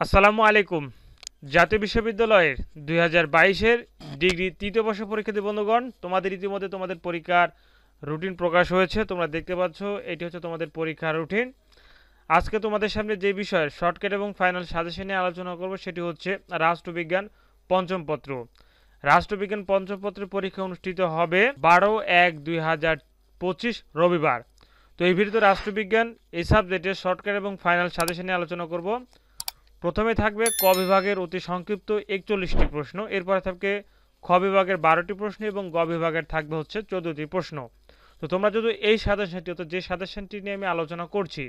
আসসালামু আলাইকুম। জাতীয় বিশ্ববিদ্যালয়ের ২০২২-এর ডিগ্রি তৃতীয় বর্ষ পরীক্ষার্থী বন্ধুগণ, তোমাদের ইতিমধ্যে তোমাদের পরীক্ষার রুটিন প্রকাশ হয়েছে। তোমরা দেখতে পাচ্ছ এটি হচ্ছে তোমাদের পরীক্ষার রুটিন। আজকে তোমাদের সামনে যে বিষয়ের শর্টকাট এবং ফাইনাল সাজেশন নিয়ে আলোচনা করব সেটি হচ্ছে রাষ্ট্রবিজ্ঞান পঞ্চম পত্র। রাষ্ট্রবিজ্ঞান পঞ্চম পত্রের পরীক্ষা অনুষ্ঠিত হবে ১২/১/২০২৫ রবিবার। তো এই ভিডিওতে রাষ্ট্রবিজ্ঞান এই সাবজেক্টের শর্টকাট এবং ফাইনাল সাজেশন নিয়ে আলোচনা করব। প্রথমে থাকবে ক বিভাগের অতি সংক্ষিপ্ত ৪১টি প্রশ্ন, এরপরে থাকবে খ বিভাগের ১২টি প্রশ্ন এবং গ বিভাগের থাকবে হচ্ছে ১৪টি প্রশ্ন। তো তোমরা যদি এই সাজেশনটি অর্থাৎ যে সাজেশনটি নিয়ে আমি আলোচনা করছি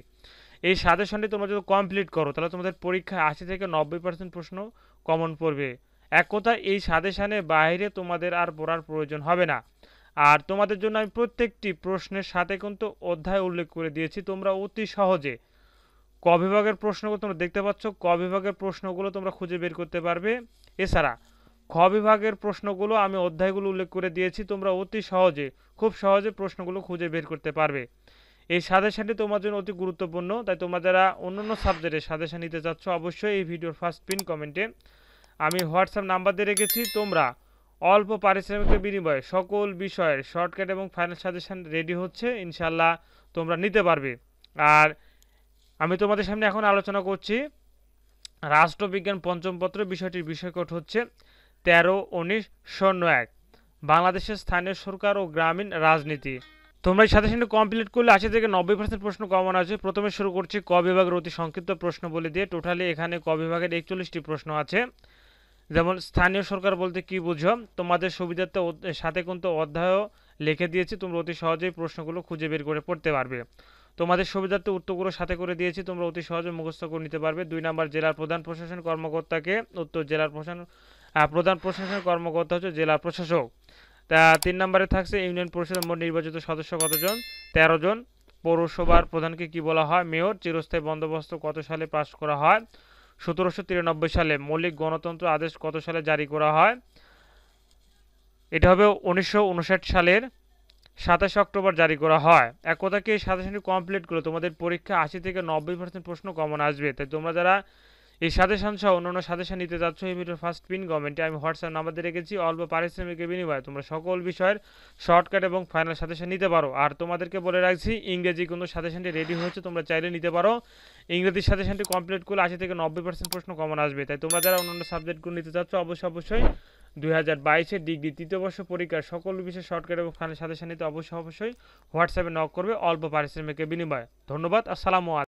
এই সাজেশনটি তোমরা যদি কমপ্লিট করো তাহলে তোমাদের পরীক্ষায় ৮০ থেকে ৯০% প্রশ্ন কমন পড়বে। এক কথায় এই সাজেশনের বাইরে তোমাদের আর পড়ার প্রয়োজন হবে না। আর তোমাদের জন্য আমি প্রত্যেকটি প্রশ্নের সাথে কিন্তু অধ্যায় উল্লেখ করে দিয়েছি, তোমরা অতি সহজে ক বিভাগের প্রশ্নগুলো তোমরা দেখতে পাচ্ছ, ক বিভাগের প্রশ্নগুলো তোমরা খুঁজে বের করতে পারবে। এছাড়া খ বিভাগের প্রশ্নগুলো আমি অধ্যায়গুলো উল্লেখ করে দিয়েছি, তোমরা অতি সহজে খুব সহজে প্রশ্নগুলো খুঁজে বের করতে পারবে। এই সাজেশনটি তোমার জন্য অতি গুরুত্বপূর্ণ, তাই তোমরা যারা অন্যান্য সাবজেক্টের সাজেশন নিতে চাচ্ছ অবশ্যই এই ভিডিওর ফার্স্ট পিন কমেন্টে আমি হোয়াটসঅ্যাপ নাম্বার দিয়ে রেখেছি। তোমরা অল্প পারিশ্রমিকের বিনিময়ে সকল বিষয়ের শর্টকাট এবং ফাইনাল সাজেশন রেডি হচ্ছে, ইনশাল্লাহ তোমরা নিতে পারবে। আর আমি তোমাদের সামনে এখন আলোচনা করছি রাষ্ট্রবিজ্ঞান পঞ্চম পত্র বিষয়টির বিষয়কোড হচ্ছে ১৩-১৯-০১ বাংলাদেশের স্থানীয় সরকার ও গ্রামীণ রাজনীতি। তোমরা এই সাজেশনটি কমপ্লিট করলে ৮০ থেকে ৯০% প্রশ্ন কমন আছে। প্রথমে শুরু করছি ক বিভাগের অতি সংক্ষিপ্ত প্রশ্ন বলে দিয়ে। টোটালি এখানে ক বিভাগের ৪১টি প্রশ্ন আছে। যেমন স্থানীয় সরকার বলতে কি বুঝো, তোমাদের সুবিধার্থে সাথে কিন্তু অধ্যায়ও লিখে দিয়েছি, তোমরা অতি সহজেই প্রশ্নগুলো খুঁজে বের করে পড়তে পারবে। তোমাদের সুবিধার্থে উত্তরগুলো সাথে করে দিয়েছি, তোমরা অতি সহজে মুখস্থ করে নিতে পারবে। ২ নম্বর জেলার প্রধান প্রশাসন কর্মকর্তাকে, উত্তর জেলার প্রধান প্রশাসন কর্মকর্তা হচ্ছে জেলা প্রশাসক। তা ৩ নম্বরে থাকছে ইউনিয়ন পরিষদের মোট নির্বাচিত সদস্য কতজন? ১৩ জন। পৌরসভার প্রধানকে কি বলা হয়? মেয়র। চিরস্থায়ী বন্দোবস্ত কত সালে পাস করা হয়? ১৭৯৩ সালে। মৌলিক গণতন্ত্র আদেশ কত সালে জারি করা হয়? এটা হবে ১৯৫৯ সালের ২৭ অক্টোবর জারি করা হয়। এক কথা কি এই সাজেশনটি কমপ্লিট করলে তোমাদের পরীক্ষা ৮০ থেকে ৯০% প্রশ্ন কমন আসবে। তাই তোমরা যারা এই সাজেশন সহ অন্যান্য সাজেশন নিতে যাচ্ছ এই ভিডিওর ফার্স্ট পিন কমেন্টে আমি হোয়াটসঅ্যাপ নাম্বার দিয়ে রেখেছি। অল্প পারিশ্রমিকের বিনিময়ে তোমরা সকল বিষয়ের শর্টকাট এবং ফাইনাল সাজেশন নিতে পারো। আর তোমাদেরকে বলে রাখছি ইংরেজি কিন্তু সাজেশনটি রেডি হয়েছে, তোমরা চাইলে নিতে পারো। ইংরেজি সাজেশনটি কমপ্লিট করলে ৮০ থেকে ৯০% প্রশ্ন কমন আসবে। তাই তোমরা যারা অন্যান্য সাবজেক্টগুলো নিতে চাচ্ছ অবশ্যই ২০২২-এর ডিগ্রি তৃতীয় বর্ষ পরীক্ষার সকল বিষয় শর্টকাট এবং ফাইনাল সাজেশন নিতে অবশ্যই হোয়াটসঅ্যাপে নক করবে অল্প পারিশ্রমিকের বিনিময়ে। ধন্যবাদ। আসসালামু আলাইকুম।